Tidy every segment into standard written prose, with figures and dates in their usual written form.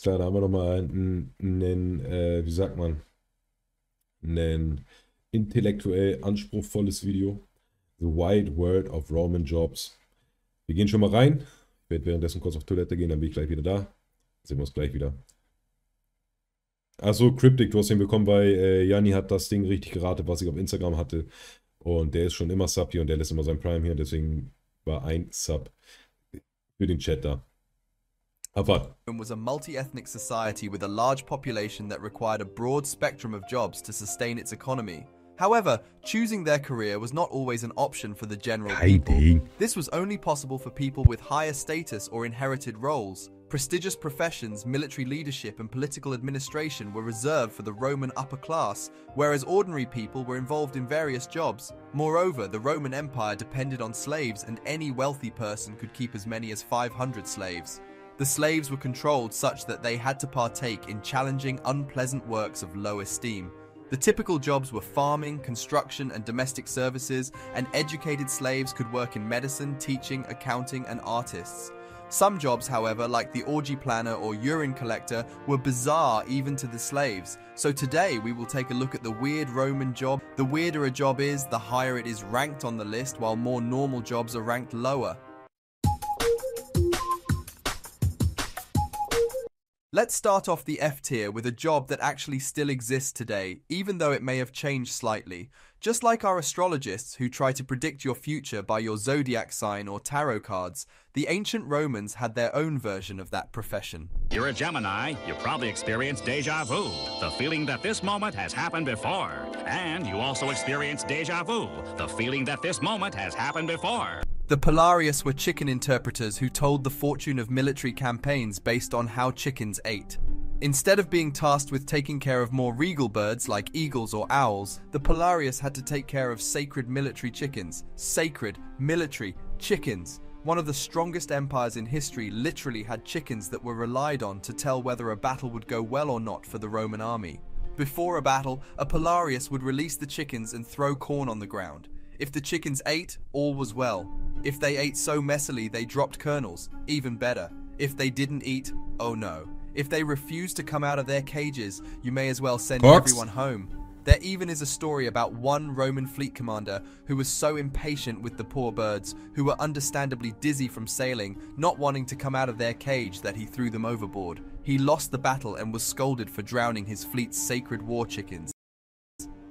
klar, da haben wir nochmal wie sagt man, ein intellektuell anspruchsvolles Video. The Wide World of Roman Jobs. Wir gehen schon mal rein. Ich werde währenddessen kurz auf Toilette gehen, dann bin ich gleich wieder da. Sehen wir uns gleich wieder. Achso, Cryptic, du hast ihn bekommen, weil Janni hat das Ding richtig geraten, was ich auf Instagram hatte. Und der ist schon immer Sub hier und der lässt immer sein Prime hier. Deswegen war ein Sub für den Chat da. Abfahrt. Rome was a multi-ethnic society with a large population that required a broad spectrum of jobs to sustain its economy. However, choosing their career was not always an option for the general people. This was only possible for people with higher status or inherited roles. Prestigious professions, military leadership, and political administration were reserved for the Roman upper class, whereas ordinary people were involved in various jobs. Moreover, the Roman Empire depended on slaves, and any wealthy person could keep as many as 500 slaves. The slaves were controlled such that they had to partake in challenging, unpleasant works of low esteem. The typical jobs were farming, construction, and domestic services, and educated slaves could work in medicine, teaching, accounting, and artists. Some jobs, however, like the orgy planner or urine collector, were bizarre even to the slaves. So today we will take a look at the weird Roman job. The weirder a job is, the higher it is ranked on the list, while more normal jobs are ranked lower. Let's start off the F tier with a job that actually still exists today, even though it may have changed slightly. Just like our astrologists who try to predict your future by your zodiac sign or tarot cards, the ancient Romans had their own version of that profession. You're a Gemini, you probably experience deja vu, the feeling that this moment has happened before. And you also experience deja vu, the feeling that this moment has happened before. The Polarius were chicken interpreters who told the fortune of military campaigns based on how chickens ate. Instead of being tasked with taking care of more regal birds like eagles or owls, the Polarius had to take care of sacred military chickens. Sacred military chickens. One of the strongest empires in history literally had chickens that were relied on to tell whether a battle would go well or not for the Roman army. Before a battle, a Polarius would release the chickens and throw corn on the ground. If the chickens ate, all was well. If they ate so messily they dropped kernels, even better. If they didn't eat, oh no. If they refused to come out of their cages, you may as well send everyone home. There even is a story about one Roman fleet commander who was so impatient with the poor birds, who were understandably dizzy from sailing, not wanting to come out of their cage, that he threw them overboard. He lost the battle and was scolded for drowning his fleet's sacred war chickens.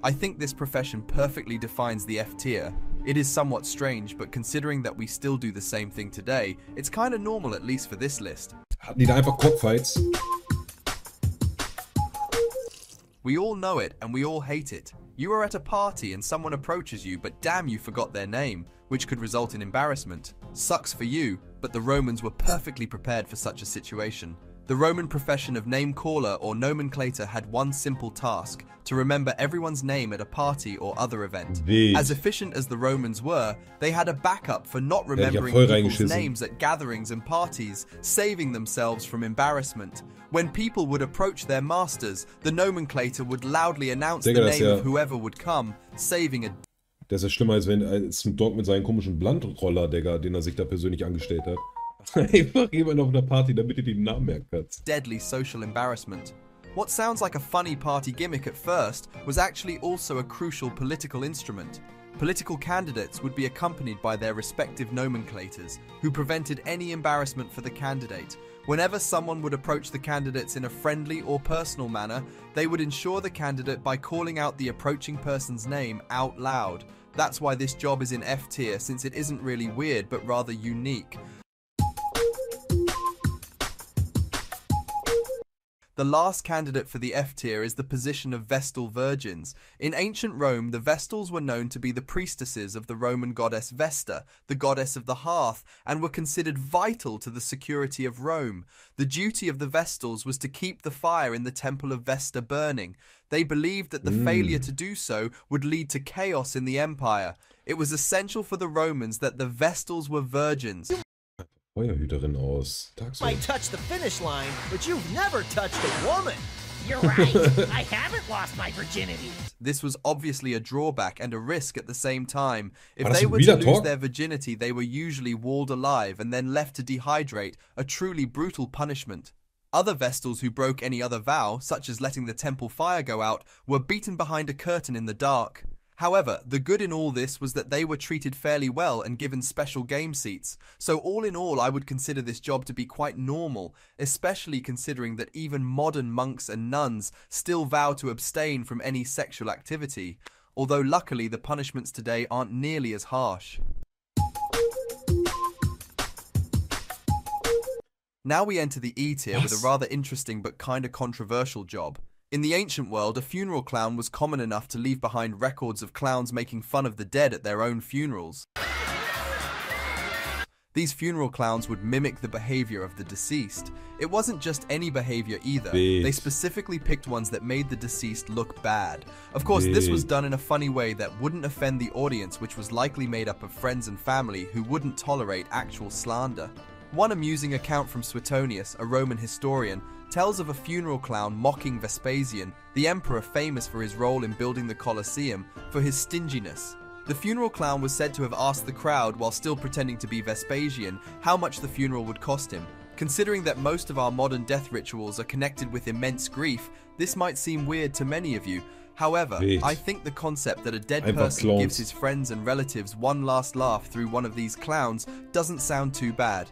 I think this profession perfectly defines the F tier. It is somewhat strange, but considering that we still do the same thing today, it's kinda normal, at least for this list. Hatten die da einfach Cockfights? We all know it and we all hate it. You are at a party and someone approaches you, but damn, you forgot their name, which could result in embarrassment. Sucks for you, but the Romans were perfectly prepared for such a situation. The Roman profession of name caller or nomenclator had one simple task: to remember everyone's name at a party or other event. As efficient as the Romans were, they had a backup for not remembering people's names at gatherings and parties, saving themselves from embarrassment. When people would approach their masters, the nomenclator would loudly announce the name of whoever would come, saving a... Das ist ja schlimmer, als wenn Snoop Dogg mit seinem komischen Blunt-Roller, Digga, den sich da persönlich angestellt hat. Einfach jemand auf einer Party, damit ihr den Namen merkt hat. Deadly social embarrassment. What sounds like a funny party gimmick at first was actually also a crucial political instrument. Political candidates would be accompanied by their respective nomenclators, who prevented any embarrassment for the candidate. Whenever someone would approach the candidates in a friendly or personal manner, they would ensure the candidate by calling out the approaching person's name out loud. That's why this job is in F tier, since it isn't really weird but rather unique. The last candidate for the F tier is the position of Vestal Virgins. In ancient Rome, the Vestals were known to be the priestesses of the Roman goddess Vesta, the goddess of the hearth, and were considered vital to the security of Rome. The duty of the Vestals was to keep the fire in the temple of Vesta burning. They believed that the failure to do so would lead to chaos in the empire. It was essential for the Romans that the Vestals were virgins. Feuerhüterin aus. Might touch the finish line, but you've never touched a woman. You're right. I haven't lost my virginity. This was obviously a drawback and a risk at the same time. If they were to lose their virginity, they were usually walled alive and then left to dehydrate, a truly brutal punishment. Other Vestals who broke any other vow, such as letting the temple fire go out, were beaten behind a curtain in the dark. However, the good in all this was that they were treated fairly well and given special game seats, so all in all I would consider this job to be quite normal, especially considering that even modern monks and nuns still vow to abstain from any sexual activity, although luckily the punishments today aren't nearly as harsh. Now we enter the E tier with a rather interesting but kinda controversial job. In the ancient world, a funeral clown was common enough to leave behind records of clowns making fun of the dead at their own funerals. These funeral clowns would mimic the behavior of the deceased. It wasn't just any behavior either. They specifically picked ones that made the deceased look bad. Of course, this was done in a funny way that wouldn't offend the audience, which was likely made up of friends and family who wouldn't tolerate actual slander. One amusing account from Suetonius, a Roman historian, tells of a funeral clown mocking Vespasian, the emperor famous for his role in building the Colosseum, for his stinginess. The funeral clown was said to have asked the crowd, while still pretending to be Vespasian, how much the funeral would cost him. Considering that most of our modern death rituals are connected with immense grief, this might seem weird to many of you. However, I think the concept that a dead person gives his friends and relatives one last laugh through one of these clowns doesn't sound too bad.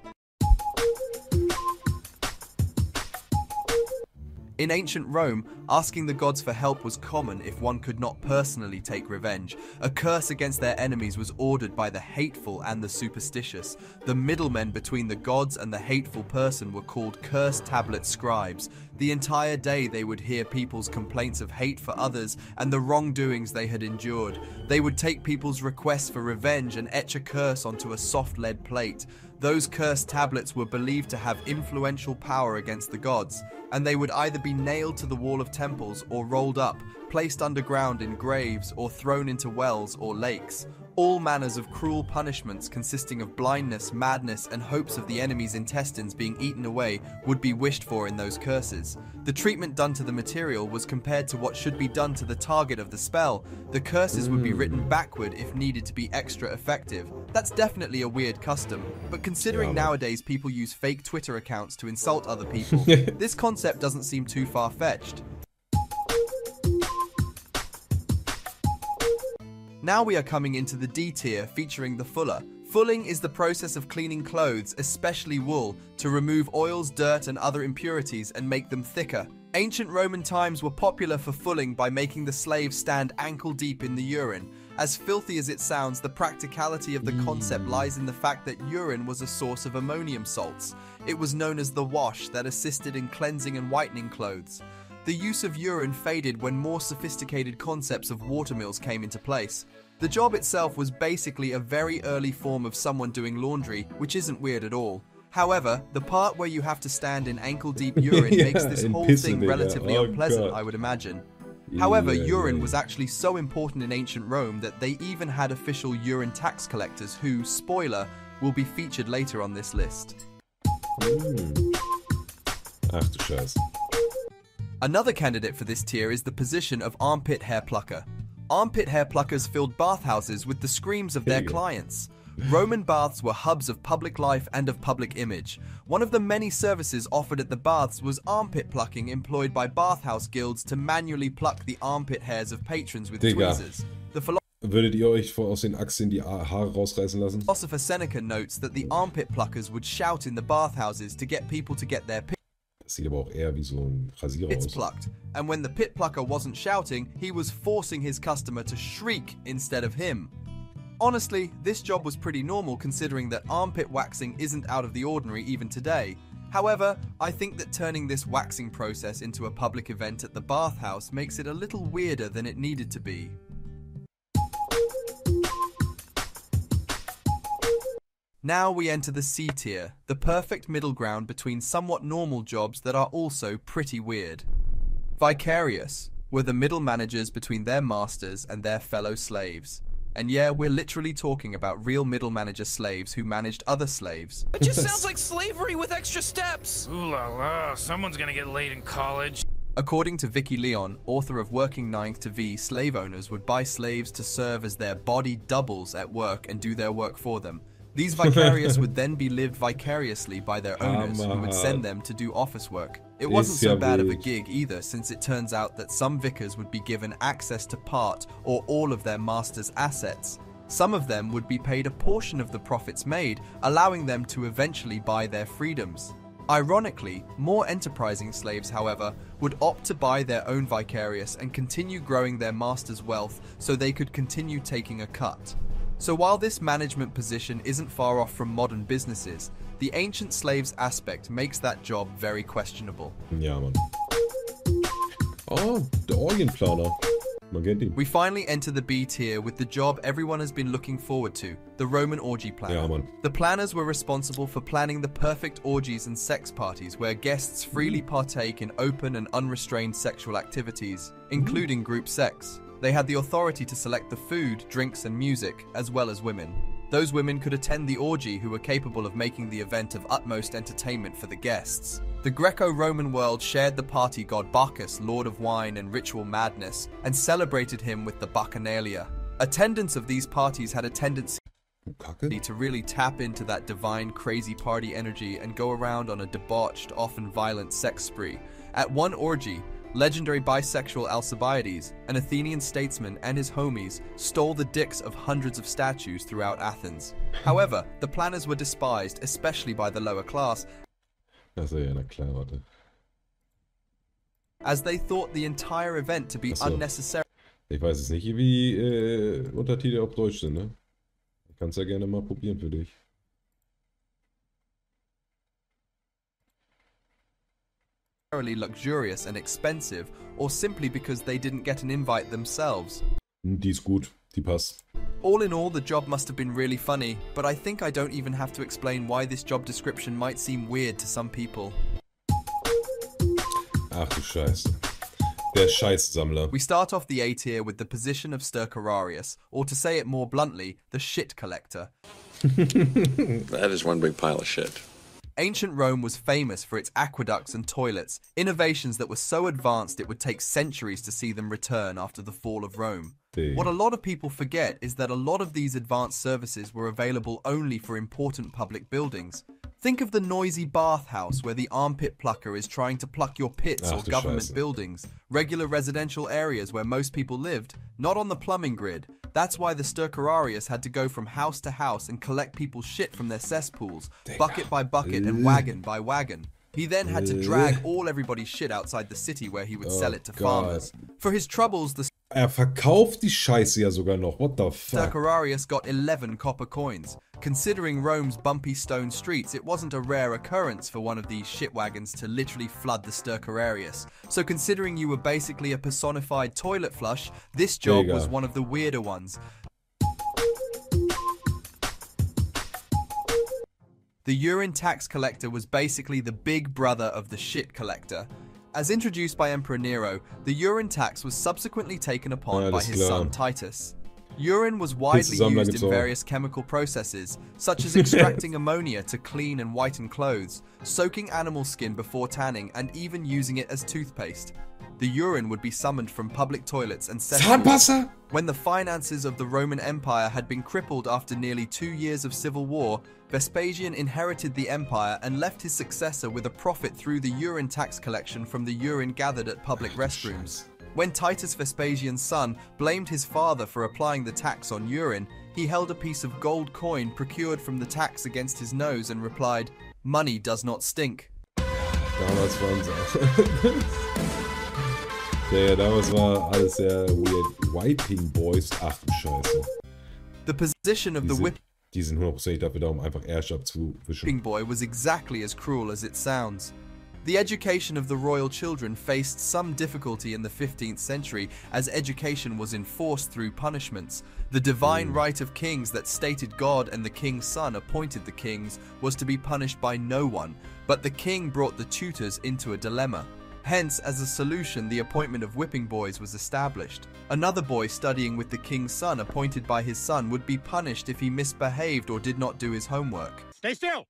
In ancient Rome, asking the gods for help was common if one could not personally take revenge. A curse against their enemies was ordered by the hateful and the superstitious. The middlemen between the gods and the hateful person were called curse tablet scribes. The entire day they would hear people's complaints of hate for others and the wrongdoings they had endured. They would take people's requests for revenge and etch a curse onto a soft lead plate. Those cursed tablets were believed to have influential power against the gods, and they would either be nailed to the wall of temples or rolled up, placed underground in graves or thrown into wells or lakes. All manners of cruel punishments consisting of blindness, madness, and hopes of the enemy's intestines being eaten away would be wished for in those curses. The treatment done to the material was compared to what should be done to the target of the spell. The curses would be written backward if needed to be extra effective. That's definitely a weird custom, but considering nowadays people use fake Twitter accounts to insult other people, this concept doesn't seem too far-fetched. Now we are coming into the D tier, featuring the fuller. Fulling is the process of cleaning clothes, especially wool, to remove oils, dirt, and other impurities and make them thicker. Ancient Roman times were popular for fulling by making the slaves stand ankle deep in the urine. As filthy as it sounds, the practicality of the concept lies in the fact that urine was a source of ammonium salts. It was known as the wash that assisted in cleansing and whitening clothes. The use of urine faded when more sophisticated concepts of watermills came into place. The job itself was basically a very early form of someone doing laundry, which isn't weird at all. However, the part where you have to stand in ankle-deep urine makes this whole thing relatively unpleasant, I would imagine. However, urine was actually so important in ancient Rome that they even had official urine tax collectors who, spoiler, will be featured later on this list. Ach du Scheiße. Another candidate for this tier is the position of armpit hair plucker. Armpit hair pluckers filled bathhouses with the screams of their clients. Roman baths were hubs of public life and of public image. One of the many services offered at the baths was armpit plucking, employed by bathhouse guilds to manually pluck the armpit hairs of patrons with tweezers. Würdet ihr euch aus den Achseln die Haare rausreißen lassen? Philosopher Seneca notes that the armpit pluckers would shout in the bathhouses to get people to get their Das sieht aber auch eher wie so ein Rasierer aus. Plucked, and when the pit plucker wasn't shouting, he was forcing his customer to shriek instead of him. Honestly, this job was pretty normal considering that armpit waxing isn't out of the ordinary even today. However, I think that turning this waxing process into a public event at the bathhouse makes it a little weirder than it needed to be. Now we enter the C tier, the perfect middle ground between somewhat normal jobs that are also pretty weird. Vicarious were the middle managers between their masters and their fellow slaves. And yeah, we're literally talking about real middle manager slaves who managed other slaves. It just sounds like slavery with extra steps! Ooh la la, someone's gonna get laid in college. According to Vicky Leon, author of Working Ninth to V, slave owners would buy slaves to serve as their body doubles at work and do their work for them. These vicarious would then be lived vicariously by their owners, who would send them to do office work. It wasn't so bad of a gig either, since it turns out that some vicars would be given access to part or all of their master's assets. Some of them would be paid a portion of the profits made, allowing them to eventually buy their freedoms. Ironically, more enterprising slaves, however, would opt to buy their own vicarious and continue growing their master's wealth so they could continue taking a cut. So while this management position isn't far off from modern businesses, the ancient slaves aspect makes that job very questionable. Ja, Mann. Oh, der Orgienplaner. Man kennt ihn. We finally enter the B tier with the job everyone has been looking forward to, the Roman orgy planner. Ja, Mann. The planners were responsible for planning the perfect orgies and sex parties where guests freely partake in open and unrestrained sexual activities, including group sex. They had the authority to select the food, drinks, and music, as well as women. Those women could attend the orgy who were capable of making the event of utmost entertainment for the guests. The Greco-Roman world shared the party god Bacchus, lord of wine and ritual madness, and celebrated him with the Bacchanalia. Attendance of these parties had a tendency to really tap into that divine, crazy party energy and go around on a debauched, often violent sex spree. At one orgy, legendary bisexual Alcibiades, an Athenian statesman, and his homies stole the dicks of hundreds of statues throughout Athens. However, the planners were despised, especially by the lower class, Ja, na klar, warte. as they thought the entire event to be unnecessary. Ich weiß jetzt nicht, wie Untertitel auf Deutsch sind, ne? Kannst ja gerne mal probieren für dich. Luxurious and expensive, or simply because they didn't get an invite themselves. Die ist gut, die passt. All in all, the job must have been really funny, but I think I don't even have to explain why this job description might seem weird to some people. Ach du Scheiße. Der Scheißsammler. We start off the A tier with the position of stercorarius, or to say it more bluntly, the shit collector. That is one big pile of shit. Ancient Rome was famous for its aqueducts and toilets, innovations that were so advanced it would take centuries to see them return after the fall of Rome. What a lot of people forget is that a lot of these advanced services were available only for important public buildings. Think of the noisy bathhouse where the armpit plucker is trying to pluck your pits, or government buildings, regular residential areas where most people lived, not on the plumbing grid. That's why the stercorarius had to go from house to house and collect people's shit from their cesspools, bucket by bucket and wagon by wagon. He then had to drag everybody's shit outside the city where he would sell it to farmers. For his troubles, the verkauft die Scheiße ja sogar noch. What the fuck? stercorarius got 11 copper coins. Considering Rome's bumpy stone streets, it wasn't a rare occurrence for one of these shit wagons to literally flood the stercorarius. So considering you were basically a personified toilet flush, this job was one of the weirder ones. The urine tax collector was basically the big brother of the shit collector. As introduced by Emperor Nero, the urine tax was subsequently taken upon by his son Titus. Urine was widely used in various chemical processes, such as extracting ammonia to clean and whiten clothes, soaking animal skin before tanning, and even using it as toothpaste. The urine would be summoned from public toilets and cesspools. When the finances of the Roman Empire had been crippled after nearly 2 years of civil war, Vespasian inherited the empire and left his successor with a profit through the urine tax collection from the urine gathered at public restrooms. When Titus Vespasian's son blamed his father for applying the tax on urine, he held a piece of gold coin procured from the tax against his nose and replied, "Money does not stink." Damals waren sie. Ja, damals war alles sehr weird. Wiping Boys, ach du Scheiße. The position of the whipping Die sind 100% dafür da, um einfach Ärsche abzuwischen. boy was exactly as cruel as it sounds. The education of the royal children faced some difficulty in the 15th century as education was enforced through punishments. The divine right of kings that stated God and the king's son appointed the kings was to be punished by no one, but the king brought the tutors into a dilemma. Hence, as a solution, the appointment of whipping boys was established. Another boy studying with the king's son appointed by his son would be punished if he misbehaved or did not do his homework. Stay still!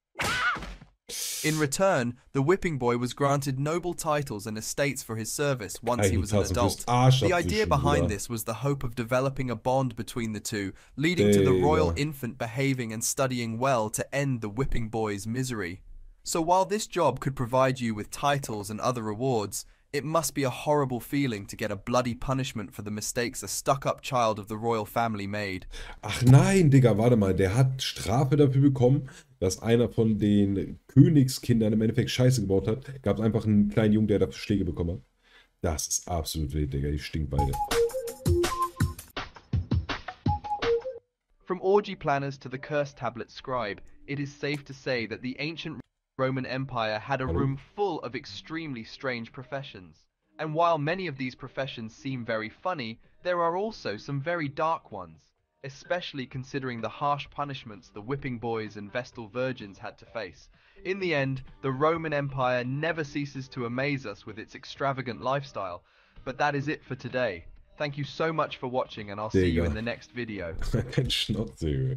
In return, the whipping boy was granted noble titles and estates for his service once he was an adult. The idea behind this was the hope of developing a bond between the two, leading to the royal infant behaving and studying well to end the whipping boy's misery. So while this job could provide you with titles and other rewards, it must be a horrible feeling to get a bloody punishment for the mistakes a stuck-up child of the royal family made. Ach nein, Digga, warte mal. Der hat Strafe dafür bekommen, dass einer von den Königskindern im Endeffekt Scheiße gebaut hat. Gab es einfach einen kleinen Jungen, der dafür Schläge bekommen hat. Das ist absolut wild, Digga. Die stinken beide. From orgy planners to the curse tablet scribe, it is safe to say that the ancient Roman Empire had a room full of extremely strange professions. And while many of these professions seem very funny, there are also some very dark ones, especially considering the harsh punishments the whipping boys and Vestal virgins had to face. In the end, the Roman Empire never ceases to amaze us with its extravagant lifestyle. But that is it for today. Thank you so much for watching, and I'll see you in the next video. Kein Schnauze.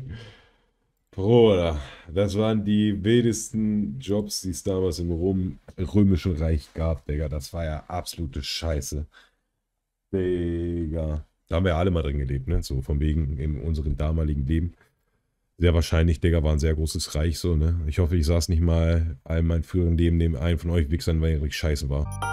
Bruder, das waren die wildesten Jobs, die es damals im Römischen Reich gab, Digga. Das war ja absolute Scheiße. Digga. Da haben wir ja alle mal drin gelebt, ne? So von wegen in unserem damaligen Leben. Sehr wahrscheinlich, Digga, war ein sehr großes Reich, so, ne? Ich hoffe, ich saß nicht mal all meinem früheren Leben neben einem von euch Wichsern, weil er richtig scheiße war.